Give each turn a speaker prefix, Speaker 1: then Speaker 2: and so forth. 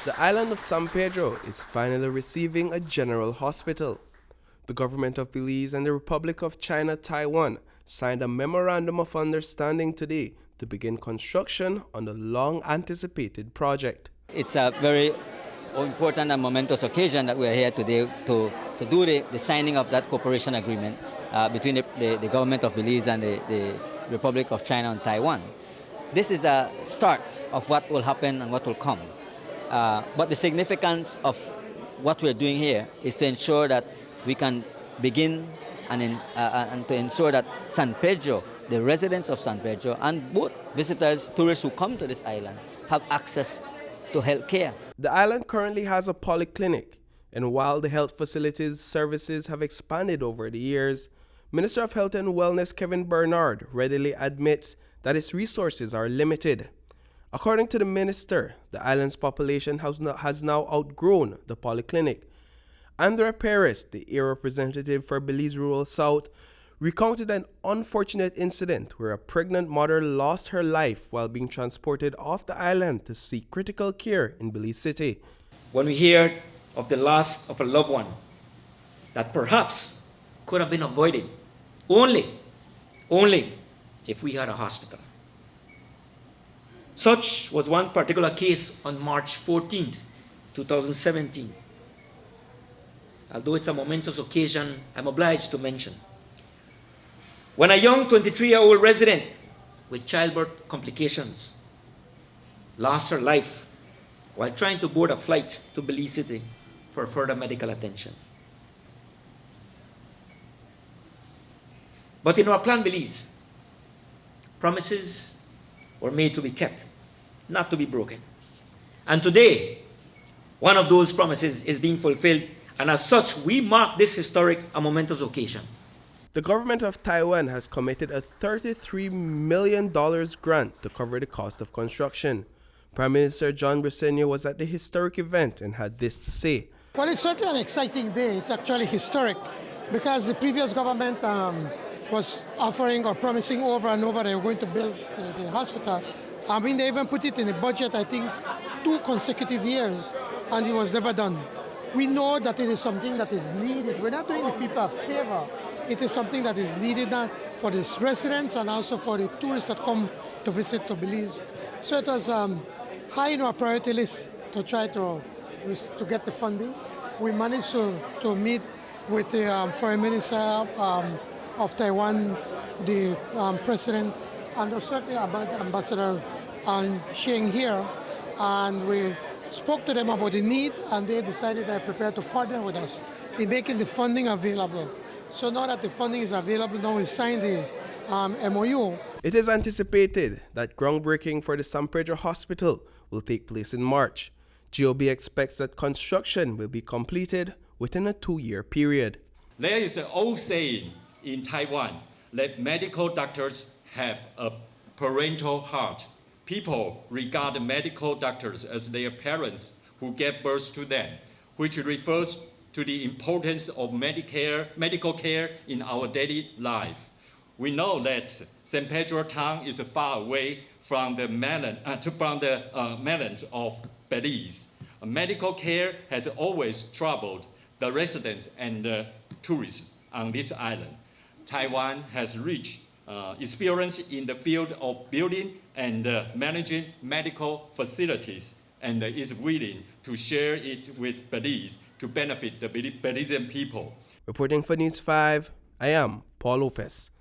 Speaker 1: The island of San Pedro is finally receiving a general hospital. The Government of Belize and the Republic of China, Taiwan signed a memorandum of understanding today to begin construction on the long-anticipated project.
Speaker 2: It's a very important and momentous occasion that we are here today to do the signing of that cooperation agreement between the Government of Belize and the Republic of China and Taiwan. This is a start of what will happen and what will come. But the significance of what we're doing here is to ensure that we can begin and to ensure that San Pedro, the residents of San Pedro, and both visitors, tourists who come to this island, have access to health care.
Speaker 1: The island currently has a polyclinic, and while the health facilities services have expanded over the years, Minister of Health and Wellness Kevin Bernard readily admits that its resources are limited. According to the minister, the island's population has now outgrown the polyclinic. Andrea Perez, the area representative for Belize Rural South, recounted an unfortunate incident where a pregnant mother lost her life while being transported off the island to seek critical care in Belize City.
Speaker 3: When we hear of the loss of a loved one that perhaps could have been avoided only if we had a hospital. Such was one particular case on March 14th, 2017. Although it's a momentous occasion, I'm obliged to mention. When a young 23-year-old resident with childbirth complications lost her life while trying to board a flight to Belize City for further medical attention. But in our Plan Belize, promises were made to be kept, not to be broken. And today, one of those promises is being fulfilled, and as such, we mark this historic and momentous occasion.
Speaker 1: The government of Taiwan has committed a $33 million grant to cover the cost of construction. Prime Minister John Briceño was at the historic event and had this to say.
Speaker 4: Well, it's certainly an exciting day. It's actually historic because the previous government was offering or promising over and over they were going to build the hospital. I mean, they even put it in the budget, I think, 2 consecutive years, and it was never done. We know that it is something that is needed. We're not doing the people a favor. It is something that is needed for the residents and also for the tourists that come to visit to Belize. So it was high in our priority list to try to get the funding. We managed to meet with the Foreign Minister of Taiwan, the President, and certainly Ambassador Sheng here, and we spoke to them about the need, and they decided they're prepared to partner with us in making the funding available. So now that the funding is available, now we've signed the MOU.
Speaker 1: It is anticipated that groundbreaking for the San Pedro Hospital will take place in March. G.O.B. expects that construction will be completed within a 2-year period.
Speaker 5: There is an old saying in Taiwan that medical doctors have a parental heart. People regard medical doctors as their parents who gave birth to them, which refers to the importance of medical care in our daily life. We know that San Pedro town is far away from the mainland of Belize. Medical care has always troubled the residents and the tourists on this island. Taiwan has rich experience in the field of building and managing medical facilities and is willing to share it with Belize to benefit the Belizean people.
Speaker 1: Reporting for News 5, I am Paul Lopez.